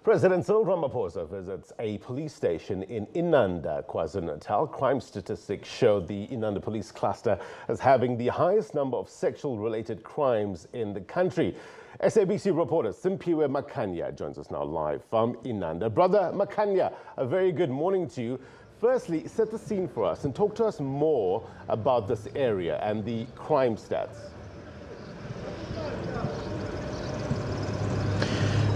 President Cyril Ramaphosa visits a police station in Inanda, KwaZulu-Natal. Crime statistics show the Inanda police cluster as having the highest number of sexual-related crimes in the country. SABC reporter Simphiwe Makhanya joins us now live from Inanda. Brother Makhanya, a very good morning to you. Firstly, set the scene for us and talk to us more about this area and the crime stats.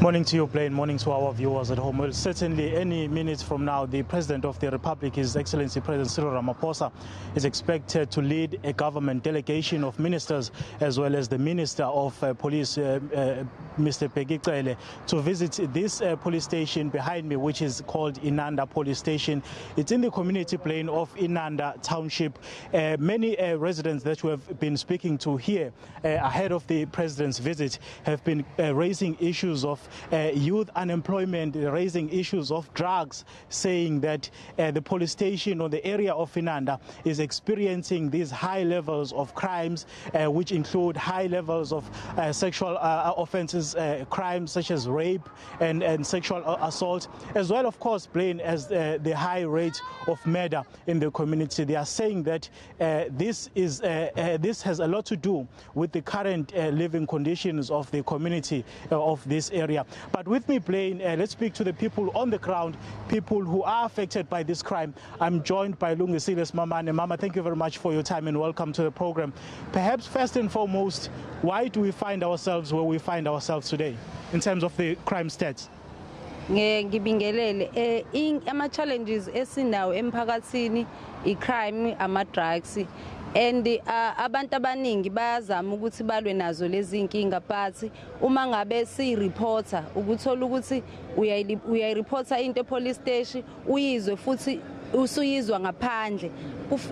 Morning to you, Blaine. Morning to our viewers at home. Well, certainly any minute from now, the President of the Republic, His Excellency President Cyril Ramaphosa, is expected to lead a government delegation of ministers as well as the Minister of Police, Mr. Pegicele, to visit this police station behind me, which is called Inanda Police Station. It's in the community plane of Inanda Township. Many residents that we have been speaking to here ahead of the President's visit have been raising issues of youth unemployment, raising issues of drugs, saying that the police station or the area of Inanda is experiencing these high levels of crimes, which include high levels of sexual offences, crimes such as rape and sexual assault, as well, of course, Blaine, as the high rate of murder in the community. They are saying that this has a lot to do with the current living conditions of the community of this area. But with me, Blaine, let's speak to the people on the ground, people who are affected by this crime. I'm joined by Lungisile Mamane. Mama, thank you very much for your time and welcome to the program. Perhaps first and foremost, why do we find ourselves where we find ourselves today in terms of the crime stats? Ngibingelele ama-challenges esinawo emphakathini i-crime, ama-drugs, and abantu abaningi bayazama ukuthi balwe nazo lezi inkinga, but uma ngabe si-reporter ukuthola ukuthi uyayireporta into police station uyizwe futhi usuyizwa ngaphandle,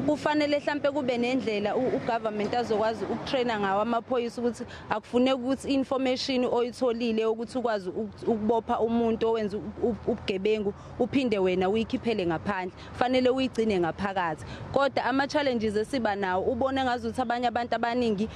kufanele mhlambe kube nendlela ugovernment azokwazi ukutraina ngawo amaphoyisa ukuthi akufuneki ukuthi information oyitholile ukuthi ukwazi ukubopha umuntu owenza ubugebengu uphinde wena uyikhiphele ngaphandle, fanele uyigcine ngaphakathi. Kodwa ama-challenges esiba nawo ubone ngazuthi abanye abantu abaningi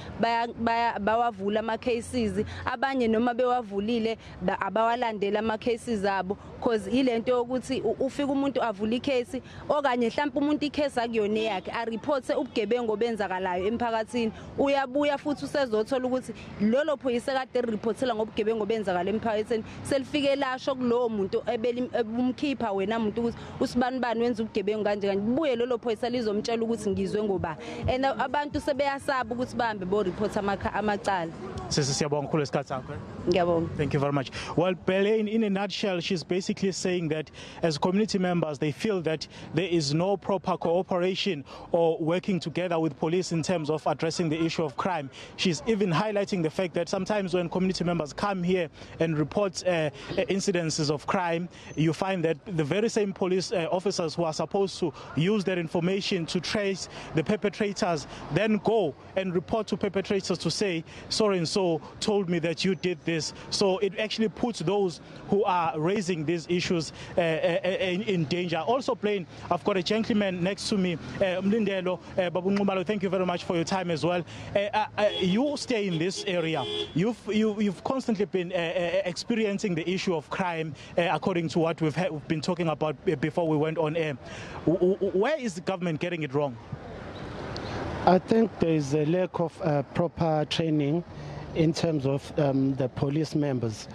bawavula ama-cases, abanye noma bewavulile abawalandela ama-cases abo, because ilento yokuthi ufika umuntu avula icase okanye mhlawumbe umuntu icase akuyona yakhe ariporte ubugebengu benzakalayo emphakathini, uyabuya futhi usezothola ukuthi lolo phoyisa kade reportela ngobugebengu benzakala emphakathini selifike lasho kulowo muntu ebumkhipha wena muntu ukuthi usibanibani wenza ubugebengu kanje kanje, buye lolo phoyisa lizomtshela ukuthi ngizwe ngoba, and abantu sebeyasaba ukuthi bahambe bo report amacala. Siyabonga kakhulu isikhathi sakho. Ngiyabonga. Thank you very much. Well, Belen, in a nutshell, she's basically saying that as community members, they feel that there is no proper cooperation or working together with police in terms of addressing the issue of crime. She's even highlighting the fact that sometimes when community members come here and report incidences of crime, you find that the very same police officers who are supposed to use that information to trace the perpetrators then go and report to perpetrators to say, so and so told me that you did this. So it actually puts those who are raising these issues in danger. Also, Blaine, I've got a gentleman next to me, Mlindelo Babunqumalo. Thank you very much for your time as well. You stay in this area. You've constantly been experiencing the issue of crime, according to what we've been talking about before we went on air. Where is the government getting it wrong? I think there is a lack of proper training in terms of the police members,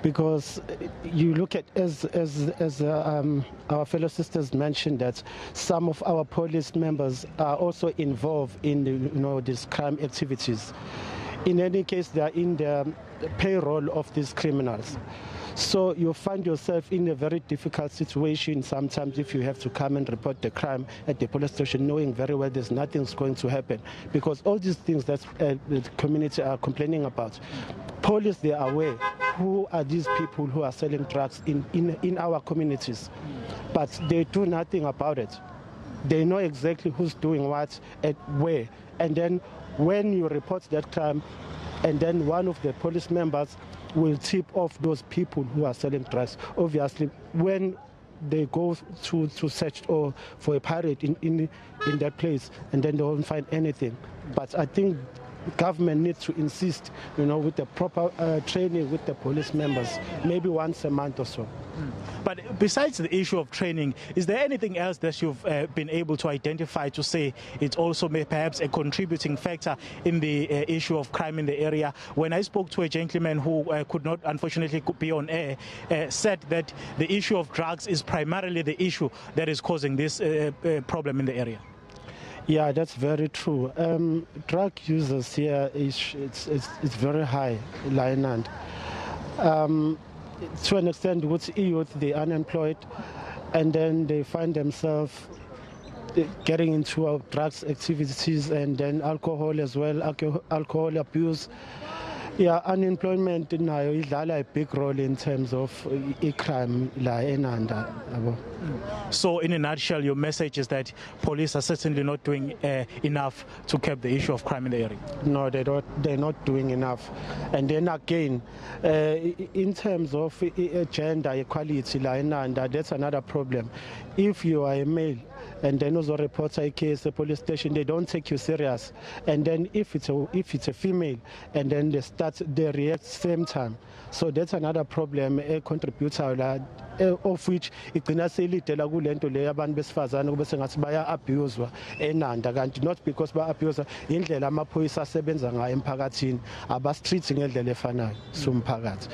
because you look at, as our fellow sisters mentioned, that some of our police members are also involved in these crime activities. In any case, they are in the payroll of these criminals. So you find yourself in a very difficult situation sometimes if you have to come and report the crime at the police station, knowing very well there's nothing's going to happen, because all these things that the community are complaining about, police, they are aware who are these people who are selling drugs in our communities, but they do nothing about it. They know exactly who's doing what and where, and then when you report that crime, and then one of the police members will tip off those people who are selling drugs. Obviously, when they go to search or for a parade in that place, and then they won't find anything. But I think government needs to insist, with the proper training with the police members, maybe once a month or so. But besides the issue of training, is there anything else that you've been able to identify to say it's also perhaps a contributing factor in the issue of crime in the area? When I spoke to a gentleman who could not unfortunately be on air, said that the issue of drugs is primarily the issue that is causing this problem in the area. Yeah, that's very true. Drug users here it's very high, Inanda. To an extent, with youth, they're unemployed, and then they find themselves getting into drugs activities and then alcohol as well, alcohol abuse. Yeah, unemployment nayo idlala a big role in terms of crime la Inanda. So in a nutshell, your message is that police are certainly not doing enough to curb the issue of crime in the area. No, they're not doing enough. And then again, in terms of gender equality la Inanda, that's another problem. If you are a male and then also report a case at the police station, they don't take you serious. And then if it's a female, and then they react same time. So that's another problem, a contributor of which igcina selidela kulento le abantu besifazane kube sengathi baya abuswa eNanda, kanti not because ba abuse indlela amaphoyisa asebenza ngayo emphakathini, abastreet ngendlela efanayo somphakathi.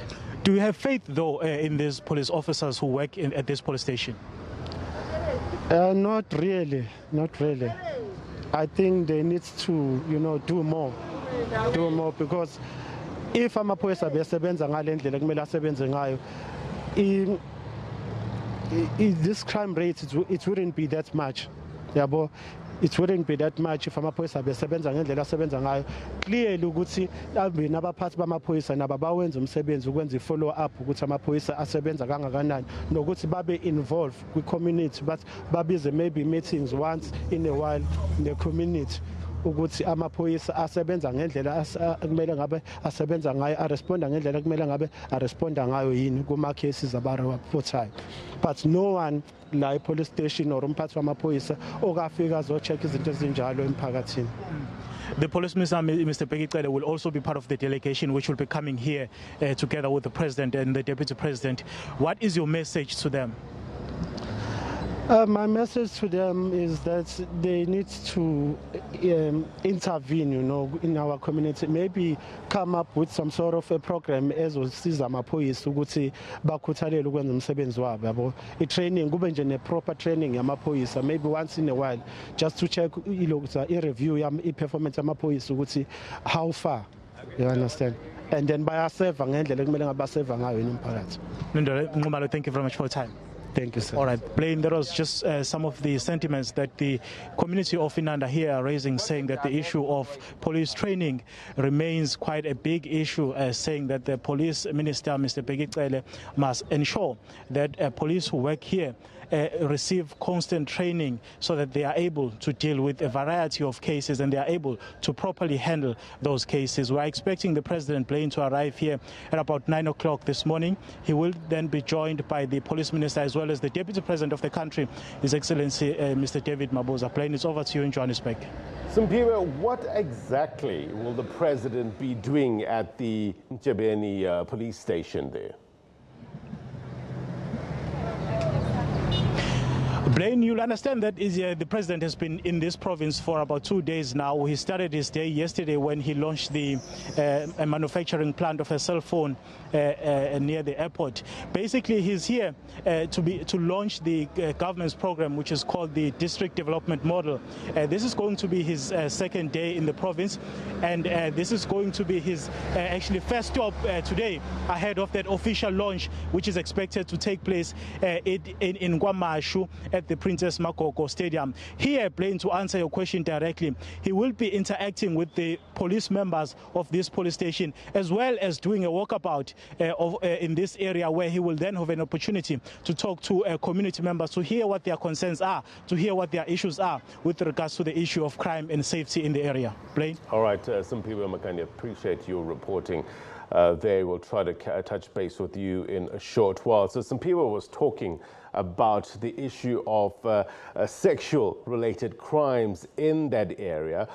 Do you have faith though in these police officers who work at this police station? Not really. I think they need to, do more, because if amaphoyisa besebenza ngale ndlela kumele asebenze ngayo, this crime rate it wouldn't be that much. Yabo, it wouldn't be that much if amaphoyisa besebenza ngendlela asebenza ngayo. Clearly ukuthi nabaphathi bamaphoyisa nabo bawenza umsebenzi ukwenza i-follow up ukuthi amaphoyisa asebenza kangakanani, nokuthi babe involved kwi-community, but babize maybe meetings once in a while in the community ukuthi amaphoyisa asebenza ngendlela kumele ngabe asebenza ngayo, aresponda ngendlela kumele ngabe aresponda ngayo yini kuma cases abareportayo. But no one la police station or umphathi wamaphoyisa okafika azo-check izinto ezinjalo emphakathini. The police minister, Mr. Bekicele, will also be part of the delegation which will be coming here together with the president and the deputy president. What is your message to them? My message to them is that they need to intervene, in our community. Maybe come up with some sort of a program ezosiza amaphoyisa ukuthi bakhuthalele ukwenza umsebenzi wabo, yabo. I-training kube nje ne-proper training yamaphoyisa, maybe once in a while, just to check i-review i-performance yamaphoyisa ukuthi how far, you understand? And then bayaseva ngendlela kumele ngabaseva ngayo nomphakathi. Nqumalo, thank you very much for your time. Thank you, sir. All right, Blaine, there was just some of the sentiments that the community of Inanda here are raising, saying that the issue of police training remains quite a big issue, saying that the police minister, Mr. Bekicele, must ensure that police who work here receive constant training so that they are able to deal with a variety of cases and they are able to properly handle those cases. We're expecting the President Blaine to arrive here at about 9 o'clock this morning. He will then be joined by the police minister as well as the Deputy President of the country, His Excellency Mr. David Mabuza. Blaine, it's over to you in Johannesburg. Simphiwe, what exactly will the President be doing at the Durban police station there? Blaine, you'll understand that the president has been in this province for about 2 days now. He started his day yesterday when he launched the manufacturing plant of a cell phone near the airport. Basically, he's here to launch the government's program, which is called the District Development Model. This is going to be his second day in the province, and this is going to be his actually first stop today ahead of that official launch, which is expected to take place in KwaMashu at the Princess Makoko Stadium. Here, Blaine, to answer your question directly, he will be interacting with the police members of this police station, as well as doing a walkabout in this area, where he will then have an opportunity to talk to community members, to hear what their concerns are, to hear what their issues are with regards to the issue of crime and safety in the area. Blaine? All right, Simphiwe Makhanya, appreciate your reporting. They will try to touch base with you in a short while. So Simphiwe was talking about the issue of sexual-related crimes in that area.